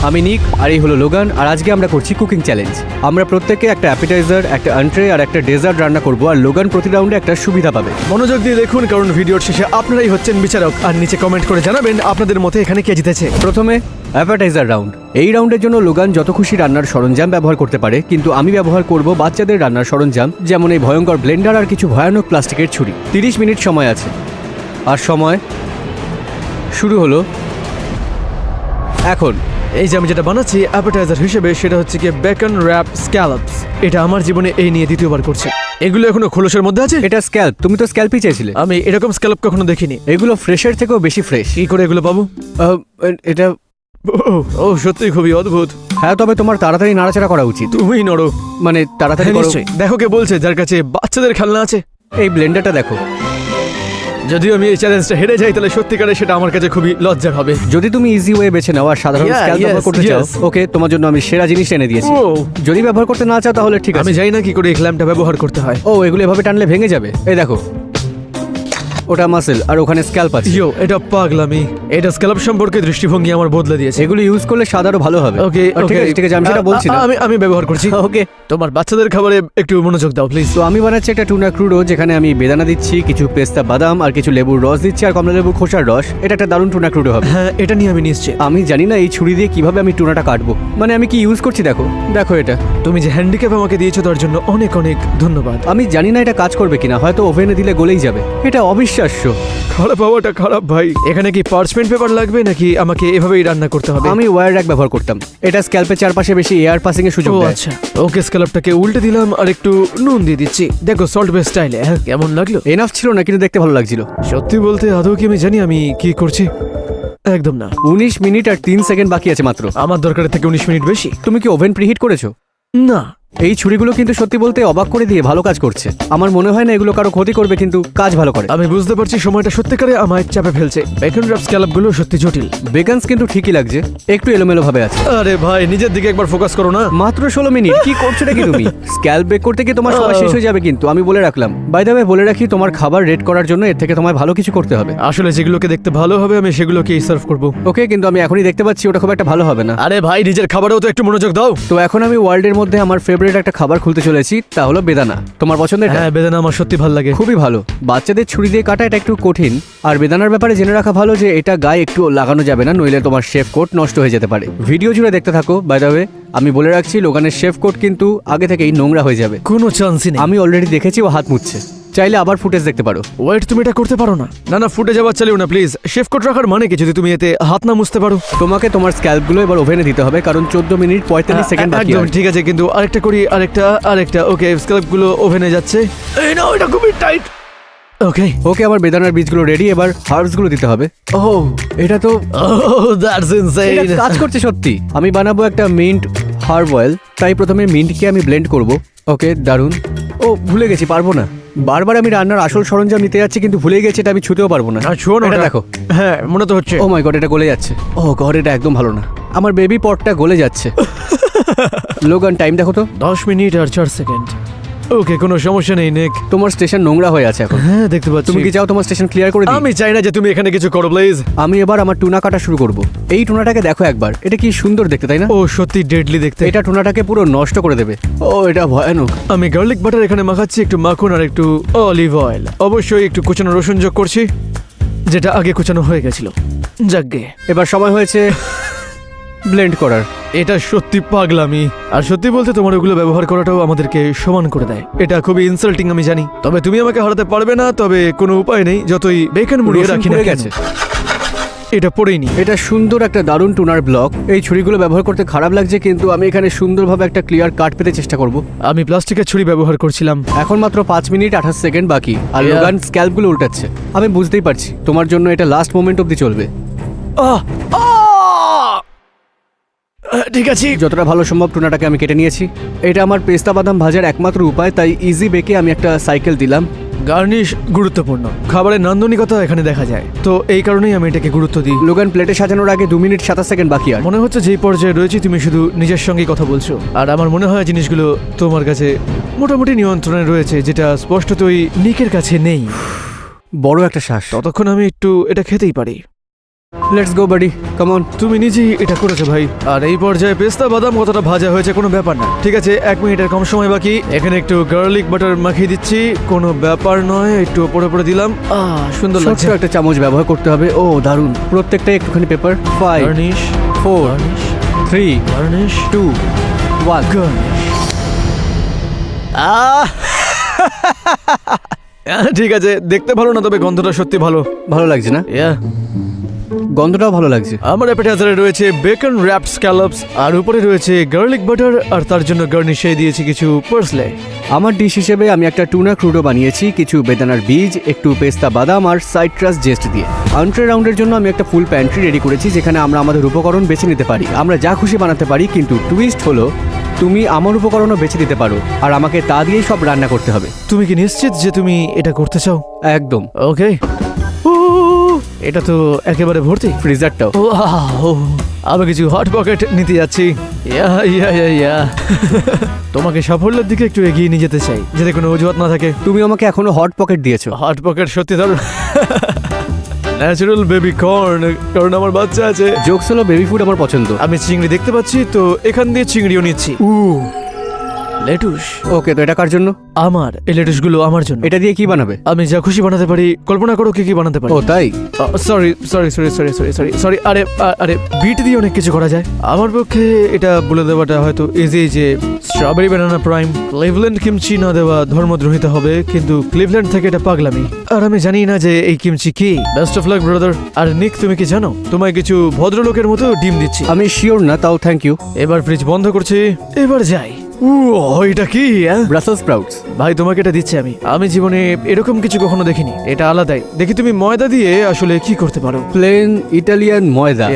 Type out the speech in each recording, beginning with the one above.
আমি নিক আর এই হলো লোগান, আর আজকে আমরা করছি কুকিং চ্যালেঞ্জ। আমরা প্রত্যেকে একটা অ্যাপিটাইজার, একটা এন্ট্রে আর একটা ডেজার্ট রান্না করব, আর লোগান প্রতি রাউন্ডে একটা সুবিধা পাবে। মনোযোগ দিয়ে দেখুন, কারণ ভিডিওর শেষে আপনারাই হচ্ছেন বিচারক। আর নিচে কমেন্ট করে জানাবেন আপনাদের মতে এখানে কে জিতেছে। প্রথমে অ্যাপিটাইজার রাউন্ড। এই রাউন্ডের জন্য লোগান যত খুশি রান্নার সরঞ্জাম ব্যবহার করতে পারে, কিন্তু আমি ব্যবহার করব বাচ্চাদের রান্নার সরঞ্জাম, যেমন এই ভয়ঙ্কর ব্লেন্ডার আর কিছু ভয়ানক প্লাস্টিকের ছুরি। 30 মিনিট সময় আছে, আর সময় শুরু হলো এখন। এই যে আমি যেটা বানাচ্ছি অ্যাপিটাইজার হিসেবে, সেটা হচ্ছে কি বেকন র্যাপ স্ক্যালপস। এটা আমার জীবনে এই নিয়ে দ্বিতীয়বার করছি। এগুলো এখনো খোলসের মধ্যে আছে। এটা স্ক্যাল্প, তুমি তো স্ক্যাল্পই চেয়েছিলে। আমি এরকম স্ক্যালপ কখনো দেখিনি। এগুলো ফ্রেশের থেকেও বেশি ফ্রেশ। কি করে এগুলো পাবো? এটা ও সত্যি খুবই অদ্ভুত। হ্যাঁ, তবে তোমার তাড়াতাড়ি নাড়াচাড়া করা উচিত। তুমিই নড়ো। মানে তাড়াতাড়ি করো। নিশ্চয়ই। দেখো কে বলছে যার কাছে বাচ্চাদের খেলনা আছে। এই ব্লেন্ডারটা দেখো। যদিও আমি এই চ্যালেঞ্জটা হেরে যাই, তাহলে সত্যিকারে সেটা আমার কাছে খুবই লজ্জার হবে। যদি তুমি ইজি ওয়ে বেছে নাও আর সাধারণ Yeah, স্ক্যাল্প ব্যবহার yes, করতে চাও, yes. ওকে, তোমার জন্য আমি সেরা জিনিস এনে দিয়েছি। ও, যদি ব্যবহার করতে না চাও তাহলে ঠিক আছে। আমি জানি না কি করে এই ক্ল্যাম্পটা ব্যবহার করতে হয়। ও, এগুলো এভাবে টানলে ভেঙে যাবে। এই দেখো, ওটা মাসেল আর ওখানে স্ক্যাল্প আছে। ইয়ো, এটা পাগলামি। এটা স্ক্যালপ সম্পর্কে দৃষ্টিভঙ্গি আমার বদলে দিয়েছে। এগুলো ইউজ করলে সাদারও ভালো হবে। ওকে ঠিক আছে, ঠিক আছে, আমি সেটা বলছি না। আমি ব্যবহার করছি। ওকে, তোমার বাচ্চাদের খাবারে একটু মনোযোগ দাও প্লিজ। তো আমি বানাচ্ছি একটা টুনা ক্রুডো, যেখানে আমি বেদানা দিচ্ছি, কিছু পেস্তা বাদাম আর কিছু লেবুর রস দিচ্ছি, আর কমলা লেবুর খোসার রস। এটা একটা দারুণ টুনা ক্রুডো হবে। হ্যাঁ, এটা নিয়ে আমি নিশ্চিত। আমি জানি না এই ছুরি দিয়ে কিভাবে আমি টুনাটা কাটবো, মানে আমি কি ইউজ করছি। দেখো দেখো এটা। তুমি যে হ্যান্ডিক্যাপ আমাকে দিয়েছো তার জন্য অনেক অনেক ধন্যবাদ। আমি জানি না এটা কাজ করবে কিনা, হয়তো ওভেনে দিলে গলেই যাবে। এটা অবিশ্বাস্য। খারাপ হওয়াটা খারাপ ভাই। এখানে কি পার্চমেন্ট পেপার লাগবে নাকি আমাকে এভাবেই রান্না করতে হবে? আমি ওয়্যার র্যাক ব্যবহার করতাম। এটা স্ক্যাল্পের চারপাশে বেশি এয়ার পাসিং এর সুযোগ ও দেয়। আচ্ছা, ওকে স্ক্যালপটাকে উল্টে দিলাম আর একটু নুন দিয়ে দিচ্ছি। দেখো সল্ট বেস স্টাইলে। হ্যাঁ, কেমন লাগলো? এনাফ ছিল না, কিন্তু দেখতে ভালো লাগছিল। সত্যি বলতে আদৌ কি আমি জানি আমি কি করছি? একদম না। 19 মিনিট আর 3 সেকেন্ড বাকি আছে মাত্র। আমার দরকারের থেকে 19 মিনিট বেশি। তুমি কি ওভেন প্রিহিট করেছো? না। এই ছুরিগুলো কিন্তু সত্যি বলতে অবাক করে দিয়ে ভালো কাজ করছে। আমার মনে হয় না এগুলো কারো ক্ষতি করবে, কিন্তু কাজ ভালো করে। আমি বুঝতে পারছি সময়টা সত্যিকারে আমায় চাপে ফেলছে। বেকন র্যাপ স্ক্যালপগুলো সত্যি জটিল। বেকনস কিন্তু ঠিকই লাগছে, একটু এলোমেলো ভাবে আছে। আরে ভাই, নিজের দিকে একবার ফোকাস করো না। মাত্র 16 মিনিট, কি করছো নাকি তুমি? স্ক্যাল্প বেক করতে গিয়ে তোমার সময় শেষ হয়ে যাবে, কিন্তু আমি বলে রাখলাম। বাই দ্য ওয়ে, বলে রাখি, তোমার খাবার রেড করার জন্য এর থেকে তোমায় ভালো কিছু করতে হবে। আসলে যেগুলোকে দেখতে ভালো হবে আমি সেগুলোকেই সার্ভ করব। ওকে, কিন্তু আমি এখনই দেখতে পাচ্ছি ওটা খুব একটা ভালো হবে না। আরে ভাই, নিজের খাবারেও তো একটু মনোযোগ দাও। তো এখন আমি ওয়ার্ল্ডের মধ্যে আমার ফেভারিট একটা খাবার খুলতে চলেছি, তা হলো বেদানা। তোমার পছন্দের? হ্যাঁ, বেদানা আমার সত্যি ভালো লাগে। খুবই ভালো। বাচ্চাদের ছুরি দিয়ে কাটা এটা একটু কঠিন, আর বেদানার ব্যাপারে জেনে রাখা ভালো যে এটা গায়ে একটু লাগানো যাবে না, নইলে তোমার শেফ কোট নষ্ট হয়ে যেতে পারে। ভিডিও জুড়ে দেখতে থাকো। বাই দ্য ওয়ে, আমি বলে রাখছি, লোগানের শেফ কোট কিন্তু আগে থেকেই নোংরা হয়ে যাবে। কোনো চান্সই নেই। আমি অলরেডি দেখেছি ও হাত মুছছে। চাইলে আবার ফুটেজ দেখতে পারো। ওয়েট, তুমি এটা করতে পারো না। না না, ফুটে যাওয়ার চালিও না প্লিজ। শেফ কোট রাখার মানে কি যদি তুমি এতে হাত না মুছতে পারো? তোমাকে তোমার স্ক্যাল্পগুলো এবার ওভেনে দিতে হবে, কারণ 14 মিনিট 45 সেকেন্ড বাকি একদম আছে। ঠিক আছে, কিন্তু আরেকটা করি। আরেকটা ওকে, স্ক্যালপগুলো ওভেনে যাচ্ছে। এই নাও, এটা খুবই টাইট। ওকে ওকে, আমার বেদানার বীজগুলো রেডি, এবার হার্বসগুলো দিতে হবে। ওহ, এটা তো দ্যাটস ইনসেইন। এটা কাজ করছে সত্যি। আমি বানাবো একটা মিন্ট হার্ব অয়েল, তাই প্রথমে মিন্টকে আমি ব্লেন্ড করব। ওকে, দারুন। ও, ভুলে গেছি, পারবো না। বারবার আমি রান্নার আসল সরঞ্জাম নিতে যাচ্ছি, কিন্তু ভুলে গেছি এটা আমি ছুতেও পারবো না। আর শোনো, এটা এটা দেখো। হ্যাঁ, মনে তো হচ্ছে। ও মাই গড, এটা গলে যাচ্ছে। ও গড, এটা একদম ভালো না। আমার বেবি পটটা গলে যাচ্ছে। লোগান, টাইম দেখো তো। 10 মিনিট আর 4 সেকেন্ড। ওকে, কোনো সমস্যা নেই নেক। তোমার স্টেশন নোংরা হয়ে আছে এখন। হ্যাঁ, দেখতে পাচ্ছি। তুমি কি চাও তোমার স্টেশন ক্লিয়ার করে দিই? আমি চাই না যে তুমি এখানে কিছু করো প্লিজ। আমি এবার আমার টুনা কাটা শুরু করব। এই টুনাটাকে দেখো একবার, এটা কি সুন্দর দেখতে, তাই না? ও সত্যি ডেডলি দেখতে। এটা টুনাটাকে পুরো নষ্ট করে দেবে। ও, এটা ভয়ানক। আমি গার্লিক বাটার এখানে মাখাচ্ছি, একটু মাখন আর একটু অলিভ অয়েল। অবশ্যই একটু কুচানো রসুন যোগ করছি, যেটা আগে কুচানো হয়ে গেছিল। যাকগে, এবার সময় হয়েছে ব্লেন্ড করার। এটা সত্যি পাগলামি। আর সত্যি বলতে তোমার ওগুলো ব্যবহার করাটাও আমাদেরকে সমান করে দেয়। এটা খুবই ইনসাল্টিং আমি জানি, তবে তুমি আমাকে হারাতে পারবে না। তবে কোনো উপায় নেই, যতই বেকন মুড়িয়ে রসুন রাখি না পুড়ে কেন। গেছে। এটা পড়েই নি। এটা সুন্দর একটা দারুণ টুনার ব্লক। এই ছুরিগুলো ব্যবহার করতে খারাপ লাগছে, কিন্তু আমি এখানে সুন্দরভাবে একটা ক্লিয়ার কাট পেতে চেষ্টা করব। আমি প্লাস্টিকের ছুরি ব্যবহার করছিলাম। এখন মাত্র 5 মিনিট 28 সেকেন্ড বাকি, আর Yeah. লোগান স্ক্যাল্পগুলো উল্টাচ্ছে। আমি বুঝতেই পারছি তোমার জন্য এটা লাস্ট মোমেন্ট অবধি চলবে। আহ! আহ! ঠিক আছে। যতটা ভালো সম্ভব টুনাটাকে আমি কেটে নিয়েছি। এটা আমার পেস্তা বাদাম ভাজার একমাত্র উপায়, তাই ইজি বেকে আমি একটা সাইকেল দিলাম। গার্নিশ গুরুত্বপূর্ণ। খাবারের নান্দনিকতা এখানে দেখা যায়, তো এই কারণেই আমি এটাকে গুরুত্ব দিই। লোগান, প্লেটে সাজানোর আগে 2 মিনিট 27 সেকেন্ড বাকি। আর মনে হচ্ছে যেই পর্যায়ে রয়েছে তুমি শুধু নিজের সঙ্গেই কথা বলছো, আর আমার মনে হয় জিনিসগুলো তোমার কাছে মোটামুটি নিয়ন্ত্রণে রয়েছে, যেটা স্পষ্টতই নিকের কাছে নেই। বড় একটা শ্বাস। ততক্ষণ আমি একটু এটা খেতেই পারি। Let's go buddy, come on. তুমি নিজেই এটা করেছো ভাই। আর এই পর্যায়ে পেস্তা বাদাম কতটা ভাজা হয়েছে কোনো ব্যাপার না। ঠিক আছে, 1 মিনিটের কম সময় বাকি। এখানে একটু গার্লিক বাটার মাখিয়ে দিচ্ছি, কোনো ব্যাপার নয়। একটু ওপরে ওপরে দিলাম, সুন্দর ছোট্ট লাগছে। একটা চামচ ব্যবহার করতে হবে। ও দারুণ, প্রত্যেকটাই একটুখানি paper. 5 garnish, 4 garnish, 3 garnish, 2 1 garnish. ঠিক আছে, দেখতে ভালো না, তবে গন্ধটা সত্যি ভালো। ভালো লাগছে না? Yeah. গন্ধটাও ভালো লাগছে। আমার অ্যাপেটাইজারে রয়েছে বেকন র্যাপড স্ক্যালপস, আর উপরে রয়েছে গার্লিক বাটার, আর তার জন্য গার্নিশে দিয়েছি কিছু পার্সলে। আমার ডিশ হিসেবে আমি একটা টুনা ক্রুডো বানিয়েছি, কিছু বেদানার বীজ, একটু পেস্তা বাদাম আর সাইট্রাস জেস্ট দিয়ে। আন্ট্রে রাউন্ডের জন্য আমি একটা ফুল প্যান্ট্রি রেডি করেছি, যেখানে আমরা আমাদের উপকরণ বেছে নিতে পারি। আমরা যা খুশি বানাতে পারি, কিন্তু টুইস্ট হলো তুমি আমার উপকরণও বেছে দিতে পারো, আর আমাকে তা দিয়েই সব রান্না করতে হবে। তুমি কি নিশ্চিত যে তুমি এটা করতে চাও? একদম। ওকে। এটা তো একেবারে ভর্তি। ফ্রিজারটাও। ওয়াও, আমি কিছু হট পকেট নিতে যাচ্ছি। ইয়া ইয়া ইয়া ইয়া। তোমাকে সাফল্যের দিকে একটু এগিয়ে নিয়ে যেতে চাই, যাতে কোনো অজুহাত না থাকে। তুমি আমাকে এখনো হট পকেট দিয়েছো। হট পকেট সত্যি দারুণ। ন্যাচারাল বেবি কর্ন, কারণ আমার বাচ্চা আছে। জোকস হলো বেবি ফুড আমার পছন্দ। আমি চিংড়ি দেখতে পাচ্ছি, তো এখান দিয়ে চিংড়িও নিচ্ছি। লেটুস। ওকে, তো এটা কার জন্য? আমার এই লেটুসগুলো আমার জন্য। এটা দিয়ে কি বানাবে? আমি যা খুশি বানাতে পারি। কল্পনা করো কি কি বানাতে পারি। ও তাই? Sorry sorry sorry sorry sorry sorry sorry আরে আরে বিট দিয়ে অনেক কিছু করা যায়। আমার পক্ষে এটা বলে দেওয়াটা হয়তো ইজি যে strawberry banana prime. Cleveland kimchi না দেওয়া ধর্মদ্রোহিত হবে, কিন্তু ক্লিভল্যান্ড থেকে এটা পাগলামি। আর আমি জানি না যে এই কিমচি কি। Best of luck brother. আর নিক, তুমি কি জানো তোমায় কিছু ভদ্রলোকের মতো ডিম দিচ্ছি? আমি শিওর না, তাও থ্যাংক ইউ। এবার ফ্রিজ বন্ধ করছি, এবার যাই। এটা কি? Brussels sprouts. ভাই, তোমাকে এটা দিচ্ছি আমি জীবনে এরকম কিছু কখনো দেখিনি। এটা আলাদাই। দেখি তুমি ময়দা দিয়ে আসলে কি করতে পারো। প্লেন ইটালিয়ান ময়দা।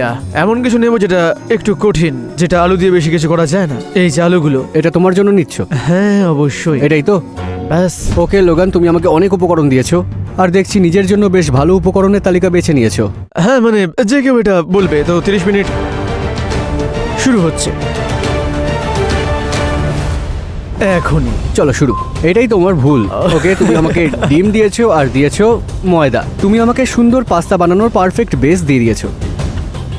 এমন কিছু নেবো যেটা একটু কঠিন, যেটা আলু দিয়ে বেশি কিছু করা যায় না। এই যে আলুগুলো, এটা তোমার জন্য নিচ্ছ? হ্যাঁ অবশ্যই। এটাই তো? ব্যাস। ওকে লোগান, তুমি আমাকে অনেক উপকরণ দিয়েছো, আর দেখছি নিজের জন্য বেশ ভালো উপকরণের তালিকা বেছে নিয়েছো। হ্যাঁ মানে যে কেউ এটা বলবে। তো 30 মিনিট শুরু হচ্ছে এখনই। চলো শুরু। এটাই তোমার ভুল। ওকে, তুমি আমাকে ডিম দিয়েছো আর দিয়েছো ময়দা। তুমি আমাকে সুন্দর পাস্তা বানানোর পারফেক্ট বেস দিয়ে দিয়েছো।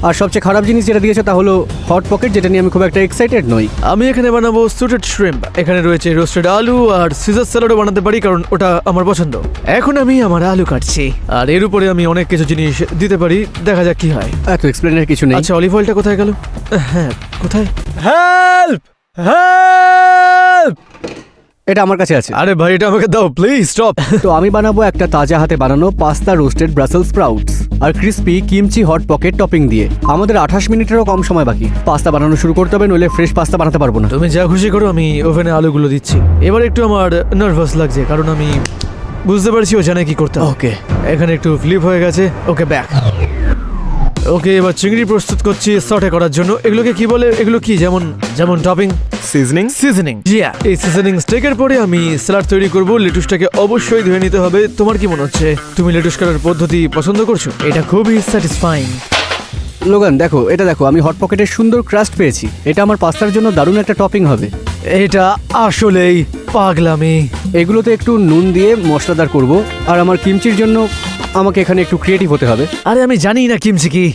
আর সবচেয়ে খারাপ জিনিস যেটা দিয়েছো তা হলো হট পকেট, যেটা নিয়ে আমি খুব একটা এক্সাইটেড নই। আমি এখানে বানাবো সুটেড শ্রিম্প। এখানে রয়েছে রোস্টেড আলু, আর সিজার স্যালাডও বানাতে পারি, কারণ ওটা আমার পছন্দ। এখন আমি আমার আলু কাটছি, আর এর উপরে আমি অনেক কিছু জিনিস দিতে পারি। দেখা যাক কি হয়। এত এক্সপ্লেনের কিছু নেই। আচ্ছা, অলিভ অয়েলটা কোথায় গেল? হ্যাঁ, কোথায়? Help help! এটা আমার কাছে আছে। আরে ভাই, এটা আমাকে দাও প্লিজ, স্টপ। তো আমি বানাবো একটা তাজা হাতে বানানো পাস্তা রোস্টেড ব্রাসেলস স্প্রাউটস আর crispy kimchi hot pocket topping দিয়ে। আমাদের 28 মিনিটেরও কম সময় বাকি। পাস্তা বানানো শুরু করতে হবে, নইলে ফ্রেশ পাস্তা বানাতে পারবো না। তুমি যা খুশি করো, আমি ওভেনে আলুগুলো দিচ্ছি। এবার একটু আমার নার্ভাস লাগছে, কারণ আমি বুঝতে পারছি ও জানে কি করতে হবে। ওকে, এখানে একটু ফ্লিপ হয়ে গেছে। ওকে, ব্যাক। ওকে, এবার চিংড়ি প্রস্তুত করছি সটে করার জন্য। এগুলোকে কি বলে? এগুলো কি? যেমন টপিং, সিজনিং। সিজনিং। এই সিজনিং স্টেকের পরে আমি স্যালাড তৈরি করব। লেটুসটাকে অবশ্যই ধুয়ে নিতে হবে। তোমার কি মনে হচ্ছে? তুমি লেটুস কাটার পদ্ধতি পছন্দ করছো? এটা খুবই স্যাটিসফাইং। লোগান দেখো, এটা দেখো, আমি হট পকেটের সুন্দর ক্রাস্ট পেয়েছি। এটা আমার পাস্তার জন্য দারুণ একটা টপিং হবে। এটা আসলেই পাগলামি। এগুলোতে একটু নুন দিয়ে মশলাদার করব, আর আমার কিমচির জন্য আমাকে এখানে একটু ক্রিয়েটিভ হতে হবে। আরে আমি জানি না কিমচি কি।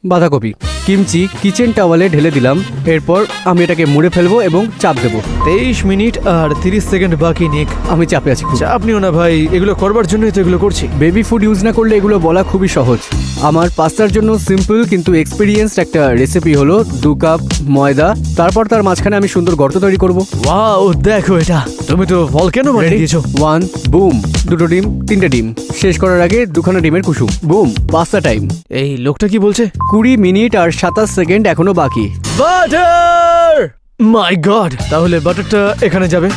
বাঁধাকপি কিমচি কিচেন টাওয়ালে ঢেলে দিলাম। এরপর আমি এটাকে মুড়ে ফেলবো এবং চাপ দেবো। 23 মিনিট আর 30 সেকেন্ড বাকি। নিক, আমি চাপে আছি খুব। চাপ নিও না ভাই, এগুলো করবার জন্যই তো এগুলো করছি। বেবি ফুড ইউজ না করলে এগুলো বলা খুবই সহজ। আমার পাস্তার জন্য সিম্পল কিন্তু এক্সপিরিয়েন্সড একটা রেসিপি হলো 2 কাপ ময়দা। তারপর তার মাঝখানে আমি সুন্দর গর্ত তৈরি করব। ওয়াও, দেখো এটা। তুমি তো ভলকেনো বানিয়ে দিয়েছো। 1 বুম, 2টো ডিম, 3টে ডিম। শেষ করার আগে 2খানা ডিমের কুসুম। Broom, pasta time. এই লোকটা কি বলছে? 20 মিনিট আর 27 সেকেন্ড এখনো বাকি। বাটার! মাই গড! তাহলে বাটারটা এখানে যাবে।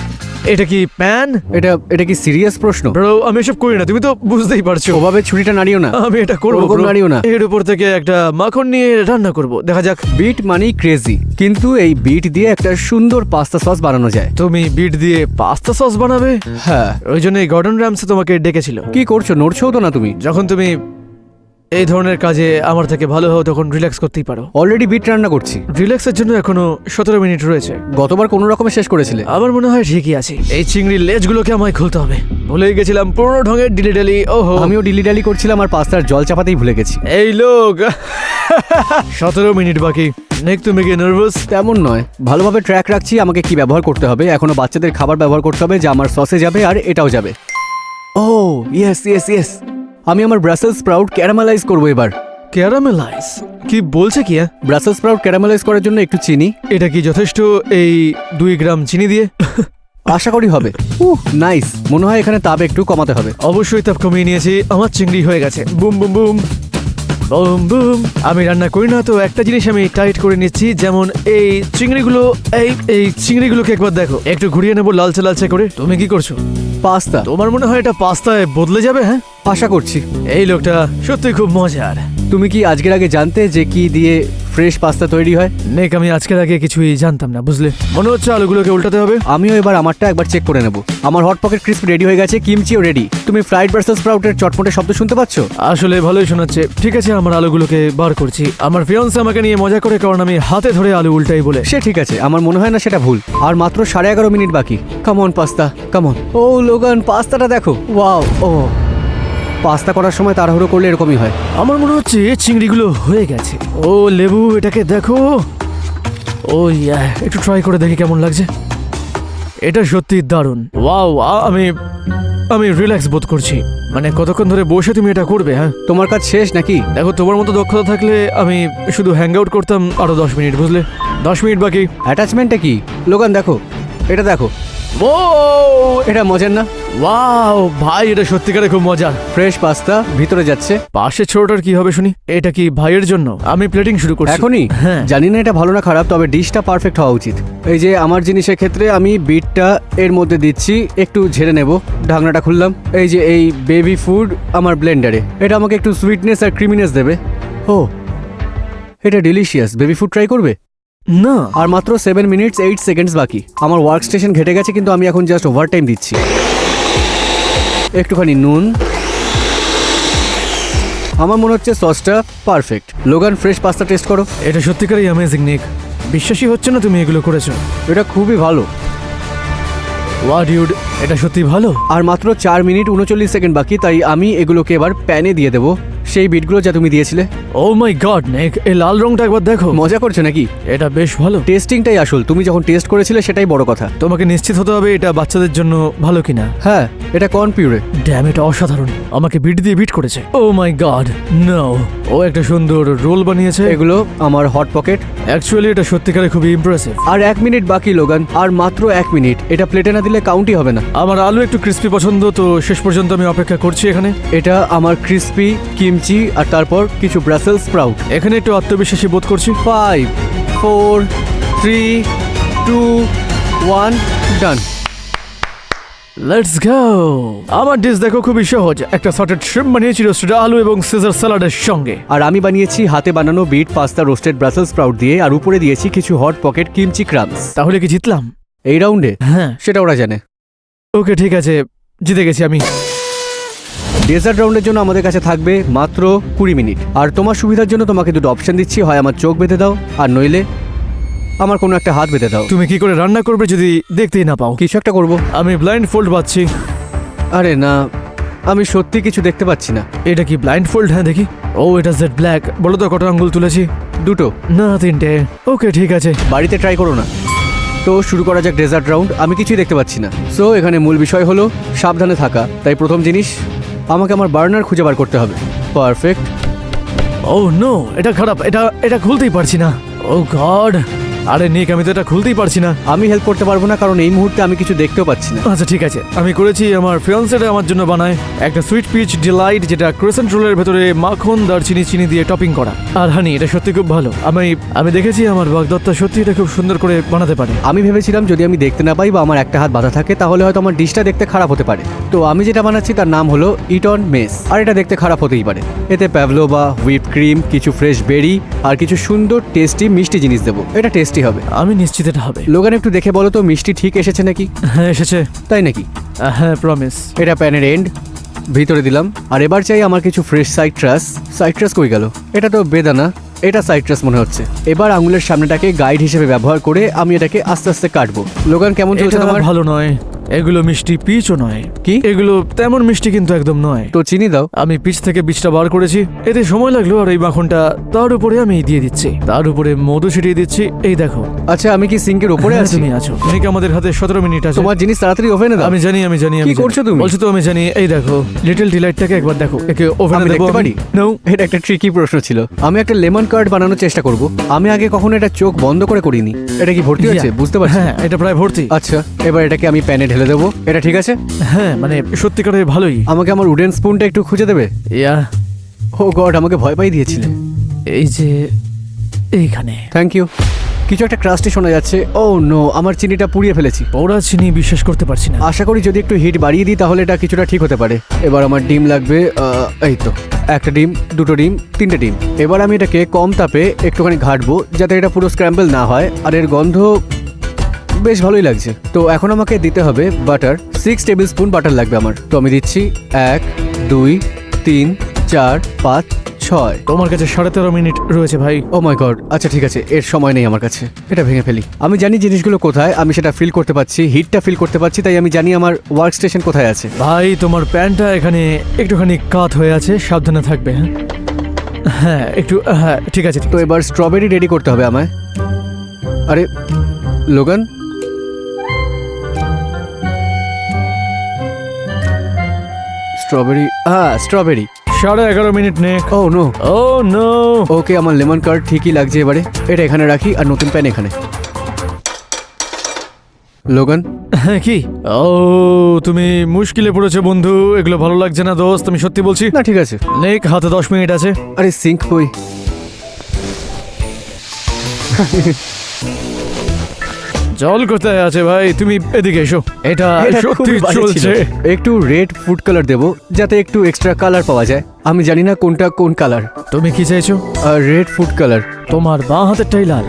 এটা কি প্যান? এটা কি সিরিয়াস প্রশ্ন? ব্রো, আমি এসব করি না, তুমি তো বুঝতেই পারছো। ওভাবে ছুরিটা নাড়িও না। আমি এটা করবো ওরকম bro। নাড়িও না। এর উপর থেকে একটা মাখন নিয়ে রান্না করব, দেখা যাক। বিট মানেই ক্রেজি, কিন্তু এই বিট দিয়ে একটা সুন্দর পাস্তা সস বানানো যায়। তুমি বিট দিয়ে পাস্তা সস বানাবে? হ্যাঁ। ওই জন্যই গর্ডন র্যামসে তোমাকে ডেকেছিল। কি করছো? নড়ছো তো না তুমি? যখন তুমি এই ধরনের কাজে আমার থেকে ভালো হও তখন রিল্যাক্স করতেই পারো। অলরেডি বিট রান্না করছি। রিল্যাক্সের জন্য এখনো 17 মিনিট রয়েছে। গতবার কোনো রকমে শেষ করেছিলে। আমার মনে হয় ঠিকই আছে। এই চিংড়ির লেজগুলোকে আমায় খুলতে হবে। ভুলেই গেছিলাম পুরো ঢঙের ডিলিডালি। ওহো, আমিও ডিলি ডালি করছিলাম আর পাস্তার জল চাপাতেই ভুলে গেছি। এই লোক 17 মিনিট বাকি। নেক, তুমি কি নার্ভাস? তেমন নয়, ভালোভাবে ট্র্যাক রাখছি আমাকে কি ব্যবহার করতে হবে। এখনো বাচ্চাদের খাবার ব্যবহার করতে হবে, যা আমার সসে যাবে আর এটাও যাবে। ও ইয়েস ইয়েস ইয়েস, আমি আমার ব্রাসেলস স্প্রাউট ক্যারামেলাইজ করবো এবার। ক্যারামেলাইজ? কি বলছে কি? ব্রাসেলস স্প্রাউট ক্যারামেলাইজ করার জন্য একটু চিনি। এটা কি যথেষ্ট? এই 2 গ্রাম চিনি দিয়ে? আশা করি হবে। নাইস, মনে হয় এখানে তাপ একটু কমাতে হবে। অবশ্যই তাপ কমিয়ে নিয়েছি। আমার চিংড়ি হয়ে গেছে। Boom boom boom boom boom. আমি রান্না করি না তো একটা জিনিস আমি টাইট করে নিচ্ছি, যেমন এই চিংড়িগুলো। এই চিংড়িগুলোকে একবার দেখো, একটু ঘুরিয়ে নেবো লালচে লালচে করে। তুমি কি করছো? পাস্তা। তোমার মনে হয় এটা পাস্তায় বদলে যাবে? হ্যাঁ, আশা করছি। এই লোকটা সত্যি খুব মজার। তুমি কি আজকের আগে জানতে যে কি দিয়ে ফ্রেশ পাস্তা তৈরি হয়? নেক, আমি আজকের আগে কিছুই জানতাম না, বুঝলে। মনে হচ্ছে আলুগুলোকে উল্টাতে হবে। আমিও এবার আমারটা একবার চেক করে নেব। আমার হট পকেট ক্রিস্প রেডি হয়ে গেছে, কিমচিও রেডি। তুমি ফ্রাইড ব্রাসেলস স্প্রাউটের চটপটে শব্দ শুনতে পাচ্ছ? আসলে ভালোই শোনাচ্ছে। ঠিক আছে, আমার আলুগুলোকে বার করছি। আমার ফিয়ান্সে আমাকে নিয়ে মজা করে, কারণ আমি হাতে ধরে আলু উল্টাই বলে। সে ঠিক আছে, আমার মনে হয় না সেটা ভুল। আর মাত্র 11:30 মিনিট বাকি। Come on pasta, come on. ও লোগান, পাস্তাটা দেখো। ওয়াও। ও, পাস্তা করার সময় তাড়াহুড়ো করলে এরকমই হয়। আমার মনে হচ্ছে চিংড়িগুলো হয়ে গেছে। ও লেবু, এটাকে দেখো। ও ইয়া, একটু ট্রাই করে দেখি কেমন লাগছে। এটা সত্যি দারুণ। ওয়াও, আমি রিল্যাক্স বোধ করছি। মানে কতক্ষণ ধরে বসে তুমি এটা করবে? হ্যাঁ, তোমার কাজ শেষ নাকি? দেখো, তোমার মতো দক্ষতা থাকলে আমি শুধু হ্যাং আউট করতাম আরো 10 মিনিট, বুঝলে। 10 মিনিট বাকি। অ্যাটাচমেন্টটা কি? লোগান দেখো, এটা দেখো। ও, এটা মজার না? ওয়াও ভাই, এটা সত্যিকারে খুব মজার। ফ্রেশ পাস্তা ভিতরে যাচ্ছে। পাশে ছোটটার কি হবে শুনি? এটা কি ভাইয়ের জন্য? আমি প্লেটিং শুরু করছি এখনই? হ্যাঁ। জানি না এটা ভালো না খারাপ, তবে ডিশটা পারফেক্ট হওয়া উচিত। এই যে আমার জিনিসের ক্ষেত্রে আমি বিটটা এর মধ্যে দিচ্ছি, একটু ঝেড়ে নেব। ঢাকনাটা খুললাম। এই যে এই বেবি ফুড আমার ব্লেন্ডারে, এটা আমাকে একটু সুইটনেস আর ক্রিমিনেস দেবে। ও, এটা ডিলিশিয়াস। বেবি ফুড ট্রাই করবে? না, আর মাত্র 7 মিনিটস 8 সেকেন্ডস বাকি। আমার ওয়ার্ক স্টেশন ঘেটে গেছে, কিন্তু আমি এখন জাস্ট ওভার টাইম দিচ্ছি। একটুখানি নুন। আমার মনে হচ্ছে সসটা perfect. Logan, fresh pasta test করো। এটা সত্যিকারই অ্যামেজিং নিক। বিশ্বাসই হচ্ছে না তুমি এগুলো করেছো। এটা খুবই ভালো। ওয়া ডিউড, এটা সত্যি ভালো। আর মাত্র 4 মিনিট 39 সেকেন্ড বাকি, তাই আমি এগুলোকে এবার প্যানে দিয়ে দেবো, সেই বিটগুলো যা তুমি দিয়েছিলে। ও মাই গড নিক, এই লাল রংটা একবার দেখো। মজা করছো নাকি? এটা বেশ ভালো। টেস্টিংটাই আসল। তুমি যখন টেস্ট করেছিলে সেটাই বড় কথা। তোমাকে নিশ্চিত হতে হবে এটা বাচ্চাদের জন্য ভালো কিনা। হ্যাঁ, এটা কর্ন পিউরে। ড্যাম, এটা অসাধারণ। আমাকে বিট দিয়ে বিট করেছে। ও মাই গড, নো। ও একটা সুন্দর রোল বানিয়েছে। এগুলো আমার হট পকেট। অ্যাকচুয়ালি এটা সত্যিকারে খুবই ইমপ্রেসিভ। আর 1 মিনিট বাকি লোগান, আর মাত্র 1 মিনিট। এটা প্লেটে না দিলে কাউন্টই হবে না। আমার আলু একটু ক্রিস্পি পছন্দ, তো শেষ পর্যন্ত আমি অপেক্ষা করছি এখানে। এটা আমার ক্রিস্পি কিমচি আর তারপর কিছু ব্রাসেলস স্প্রাউট। এখানে একটু আত্মবিশ্বাসী বোধ করছি। 5 4 3 2 1 ডান। Let's go. আমার ডিশ দেখো, খুবই সহজ। একটা সটেড শ্রিম্প বানিয়েছি রোস্টেড আলু এবং সিজার স্যালাডের সঙ্গে। আর আমি বানিয়েছি হাতে বানানো beet pasta roasted Brussels sprout দিয়ে, আর উপরে দিয়েছি কিছু হট পকেট কিমচি ক্রাম্বস। তাহলে কি জিতলাম? এই রাউন্ডে? হ্যাঁ। সেটা ওরা জানে। ওকে, ঠিক আছে, জিতে গেছি আমি। ডেজার্ট রাউন্ডের জন্য আমাদের কাছে থাকবে মাত্র 20 মিনিট। আর তোমার সুবিধার জন্য তোমাকে দুটো অপশন দিচ্ছি, হয় আমার চোখ বেঁধে দাও, আর নইলে আমার কোনো একটা হাত বেঁধে দাও। তুমি কি করে রান্না করবে যদি দেখতেই না পাও? কিছু একটা করবো। আমি ব্লাইন্ড ফোল্ড পাচ্ছি। আরে না, আমি সত্যি কিছু দেখতে পাচ্ছি না। এটা কি ব্লাইন্ড ফোল্ড? হ্যাঁ, দেখি। ও, এটা জেড ব্ল্যাক। বলো তো কত আঙ্গুল তুলেছি? 2টো। না, 3টে। ওকে, ঠিক আছে। বাড়িতে ট্রাই করো না। তো শুরু করা যাক ডেজার্ট রাউন্ড। আমি কিছুই দেখতে পাচ্ছি না। সো এখানে মূল বিষয় হলো সাবধানে থাকা। তাই প্রথম জিনিস, আমাকে আমার বার্নার খুঁজে বার করতে হবে। পারফেক্ট। ও নো, এটা খারাপ। এটা খুলতেই পারছি না। ও গড। আরে নিক, আমি তো এটা খুলতেই পারছি না। আমি হেল্প করতে পারবো না, কারণ এই মুহূর্তে আমি কিছু দেখতেও পাচ্ছি না। আচ্ছা, ঠিক আছে, আমি করেছি। আমার ফিয়ান্সেটা আমার জন্য বানায় একটা সুইট পিচ ডিলাইট, যেটা ক্রেসেন্ট রোলের ভেতরে মাখন দারচিনি চিনি দিয়ে টপিং করা। আর হানি, এটা সত্যি খুব ভালো। আমি দেখেছি আমার বাগদত্তা সত্যি এটা খুব সুন্দর করে বানাতে পারে। আমি ভেবেছিলাম যদি আমি দেখতে না পাই বা আমার একটা হাত বাঁধা থাকে, তাহলে হয়তো আমার ডিশটা দেখতে খারাপ হতে পারে। তো আমি যেটা বানাচ্ছি তার নাম হলো ইটন মেস, আর এটা দেখতে খারাপ হতেই পারে। এতে প্যাভলোভা, হুইপ ক্রিম, কিছু ফ্রেশ বেরি আর কিছু সুন্দর টেস্টি মিষ্টি জিনিস দেবো। এটা টেস্টি হবে। আমি নিশ্চিত এটা হবে। লোগান, একটু দেখে বলো তো মিষ্টি ঠিক এসেছে নাকি? হ্যাঁ, এসেছে। তাই নাকি? হ্যাঁ, প্রমিস। এটা প্যানের এন্ড। ভিতরে দিলাম। আর এবার চাই আমার কিছু ফ্রেশ সাইট্রাস। সাইট্রাস কই গেল? এটা তো বেদানা, এটা সাইট্রাস মনে হচ্ছে। এবার আঙুলের সামনেটাকে গাইড হিসেবে ব্যবহার করে আমি এটাকে আস্তে আস্তে কাটবো। লোগান কেমন চলছে এটা তোমার? ভালো নয়, এগুলো মিষ্টি পিচও নয়। কি? এগুলো তেমন মিষ্টি কিন্তু একদম নয়। তো চিনি দাও। আমি পিচ থেকে বীজটা বার করেছি, এতে সময় লাগলো। আর এই মাখনটা তার উপরে আমি দিয়ে দিচ্ছি, তার উপরে মধু ছিটিয়ে দিচ্ছি। এই দেখো। আচ্ছা, আমি কি সিঙ্কের উপরে হ্যাঁ, আছি? তুমি আছো। ঠিক আমাদের হাতে 17 মিনিট আছে। তোমার জিনিস তাড়াতাড়ি ওভেনে দাও। আমি জানি। কি আমি করছো জানি। তুমি? বলছো তো আমি জানি। এই দেখো, লিটল ডিলাইটটাকে একবার দেখো। একে ওভেনে আমি দেবো দেখতে পারি? নো। এটা একটা ট্রিকি প্রশ্ন ছিল। আমি একটা লেমন কার্ড বানানোর চেষ্টা করব। আমি আগে কখনো এটা চোখ বন্ধ করে করিনি। এটা কি ভর্তি হচ্ছে? বুঝতে পারছি। হ্যাঁ, এটা প্রায় ভর্তি। আচ্ছা, এবার এটাকে আমি প্যানে ঢেলে দেবো। এটা ঠিক আছে? হ্যাঁ, মানে সত্যিকারের ভালোই। আমাকে আমার উডেন স্পুনটা একটু খুঁজে দেবে? ইয়া, ও গড, আমাকে ভয় পাই দিয়েছিলে। এই যে এইখানে থ্যাংক ইউ। কিছু একটা ক্রাস্টে শোনা যাচ্ছে। ও নো, আমার চিনিটা পুড়িয়ে ফেলেছি। ওরা চিনি বিশ্বাস করতে পারছি না। আশা করি যদি একটু হিট বাড়িয়ে দিই তাহলে এটা কিছুটা ঠিক হতে পারে। এবার আমার ডিম লাগবে। এই তো, একটা ডিম, দুটো ডিম, তিনটে ডিম। এবার আমি এটাকে কম তাপে একটুখানি ঘাটবো যাতে এটা পুরো স্ক্র্যাম্বল না হয়। আর এর গন্ধ বেশ ভালোই লাগছে। তো এখন আমাকে দিতে হবে বাটার। 6 টেবিল স্পুন বাটার লাগবে আমার। তো আমি দিচ্ছি 1, 2, 3, 4, 5, 6। তোমার কাছে 13.5 মিনিট রয়েছে ভাই। ও মাই গড, আচ্ছা ঠিক আছে, এর সময় নেই আমার কাছে। এটা ভেঙে ফেলি। আমি জানি জিনিসগুলো কোথায়, আমি সেটা ফিল করতে পারছি, হিটটা ফিল করতে পারছি, তাই আমি জানি আমার ওয়ার্ক স্টেশন কোথায় আছে। ভাই, তোমার প্যান্টটা এখানে একটুখানি কাত হয়ে আছে, সাবধানে থাকবে। হ্যাঁ হ্যাঁ, একটু। হ্যাঁ, ঠিক আছে। তো এবার স্ট্রবেরি রেডি করতে হবে আমায়। আরে লোগান, স্ট্রবেরি, হ্যাঁ স্ট্রবেরি। 11.5 মিনিট নে। ও নো, ও নো। ওকে, আমার লেমন কার্ড ঠিকই লাগছে এবারে। এটা এখানে রাখি আর নতুন প্যান এখানে। লোগান, হ্যাঁ, কি? ও, তুমি মুশকিলে পড়েছো বন্ধু। এগুলো ভালো লাগছে না দোস্ত, আমি সত্যি বলছি। না ঠিক আছে। নেক, হাতে 10 মিনিট আছে। আরে সিঙ্ক কই? জল কোথায় আছে ভাই? তুমি এদিকে এসো। এটা এটা সত্যি খুবই বাজে ছিল। চলছে। একটু রেড ফুড কালার দেবো যাতে একটু এক্সট্রা কালার পাওয়া যায়। আমি জানি না কোনটা কোন কালার। তুমি কি চাইছো? Red food colour. তোমার বাঁ হাতেরটাই লাল।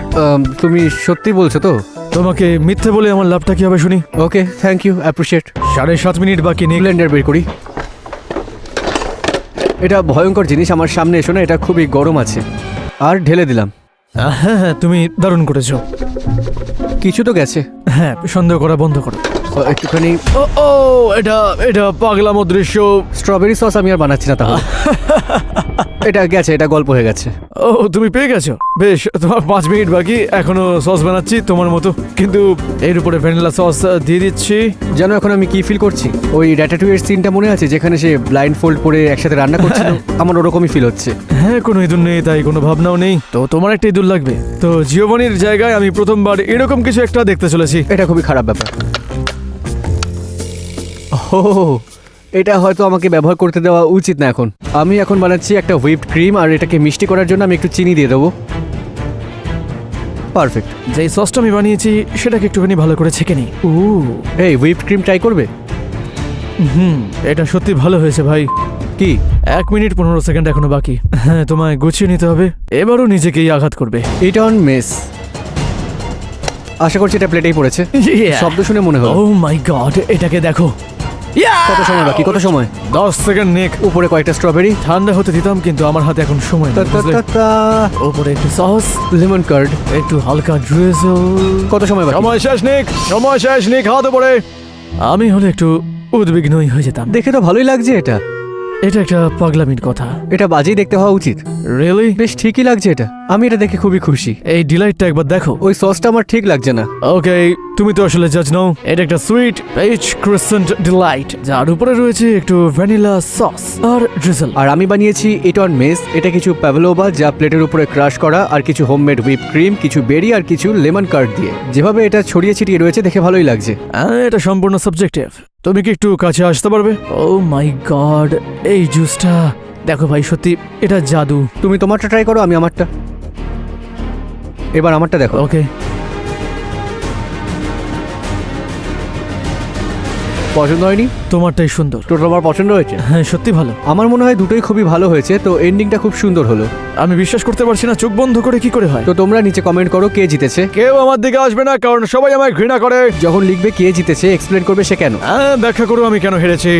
তুমি সত্যি বলছো তো? তোমাকে মিথ্যে বলে আমার লাভটা কি হবে শুনি? ওকে, থ্যাংক ইউ, অ্যাপ্রিশিয়েট। 7.5 মিনিট বাকি নেই। ব্লেন্ডার বের করি। এটা ভয়ঙ্কর জিনিস, আমার সামনে এসো না, এটা খুবই গরম আছে। আর ঢেলে দিলাম। হ্যাঁ হ্যাঁ, তুমি দারুণ করেছো। কিছু তো গেছে। হ্যাঁ, সন্দেহ করা বন্ধ করো। একটুখানি ও ও, এটা এটা পাগলামো দৃশ্য। স্ট্রবেরি সস আমি আর বানাচ্ছি না তাহলে। এটা গেছে, এটা গল্প হয়ে গেছে। ও, তুমি পেয়ে গেছো? বেশ, তোমার 5 মিনিট বাকি। এখনো সস বানাচ্ছি তোমার মতো, কিন্তু এর উপরে ভ্যানিলা সস দিয়ে দিচ্ছি। জানো এখন আমি কি ফিল করছি? ওই র্যাটাটুইয়ের সিনটা মনে আছে যেখানে সে ব্লাইন্ড ফোল্ড পরে একসাথে রান্না করছিল? আমার ওরকমই ফিল হচ্ছে। হ্যাঁ, কোনো ইঁদুর নেই তাই কোনো ভাবনাও নেই। তো তোমার একটা ইঁদুর লাগবে। তো জিওভানির জায়গায় আমি প্রথমবার এরকম কিছু একটা দেখতে চলেছি। এটা খুবই খারাপ ব্যাপার। ও, এটা হয়তো আমাকে ব্যবহার করতে দেওয়া উচিত না এখন। আমি এখন বানাচ্ছি একটা হুইপড ক্রিম, আর এটাকে মিষ্টি করার জন্য আমি একটু চিনি দিয়ে দেবো। পারফেক্ট। যেই সসটা আমি বানিয়েছি সেটাকে একটুখানি ভালো করে ছেঁকে নিই। এই হুইপড ক্রিম ট্রাই করবে? এটা সত্যি ভালো হয়েছে ভাই। কি? 1 মিনিট 15 সেকেন্ড এখনো বাকি। হ্যাঁ, তোমায় গুছিয়ে নিতে হবে। এবারও নিজেকেই আঘাত করবে। এটা অন মেস। আশা করছি এটা প্লেটেই পড়েছে। শব্দ শুনে মনে হলো। ও মাই গড, এটাকে দেখো। কত সময় বাকি? কত সময়? 10 সেকেন্ড নেক। উপরে কয়েকটা স্ট্রবেরি। ঠান্ডা হতে দিতাম, কিন্তু আমার হাতে এখন সময় নেই, বুঝলে? উপরে একটু সস, লেমন কার্ড। একটু হালকা ড্রেজল। কত সময় বাকি? সময় শেষ নিক, সময় শেষ নিক, হাতে পড়ে। আমি হলে একটু উদ্বিগ্নই হয়ে যেতাম। দেখে তো ভালোই লাগছে এটা। এটা একটা পাগলামির কথা। এটা বাজেই দেখতে হওয়া উচিত। রিয়েলি? বেশ ঠিকই লাগছে এটা। আমি এটা দেখে খুবই খুশি। এই ডিলাইটটা একবার দেখো। ওই সসটা আমার ঠিক লাগছে না। ওকে, তুমি তো আসলে জাজ নাও। এটা একটা সুইট পেচ ক্রিসেন্ট ডিলাইট, যার উপরে রয়েছে একটু ভ্যানিলা সস আর ড্রিজল। আর আমি বানিয়েছি এটা অন মেস। এটা কিছু প্যাভলোভা যা প্লেটের উপরে ক্রাশ করা, আর কিছু হোমমেড হুইপ ক্রিম, কিছু বেরি আর কিছু লেমন কার্ড দিয়ে। যেভাবে এটা ছড়িয়ে ছিটিয়ে রয়েছে দেখে ভালোই লাগছে। এটা সম্পূর্ণ সাবজেক্টিভ। তুমি কি একটু কাছে আসতে পারবে? ও মাই গড, এই জুসটা দেখো ভাই, সত্যি এটা জাদু। তুমি তোমারটা ট্রাই করো, আমি আমারটা। এবার আমারটা দেখো। ওকে। পছন্দ হয়নি? তোমারটাই সুন্দর। টোটাল আমার পছন্দ হয়েছে। হ্যাঁ, সত্যি ভালো। আমার মনে হয় দুটোই খুবই ভালো হয়েছে। তো এন্ডিংটা খুব সুন্দর হলো। আমি বিশ্বাস করতে পারছি না, চোখ বন্ধ করে কি করে হয়। তো তোমরা নিচে কমেন্ট করো কে জিতেছে। কেউ আমার দিকে আসবে না, কারণ সবাই আমায় ঘৃণা করে। যখন লিখবে কে জিতেছে, এক্সপ্লেন করবে সে কেন। ব্যাখ্যা করো আমি কেন হেরেছি।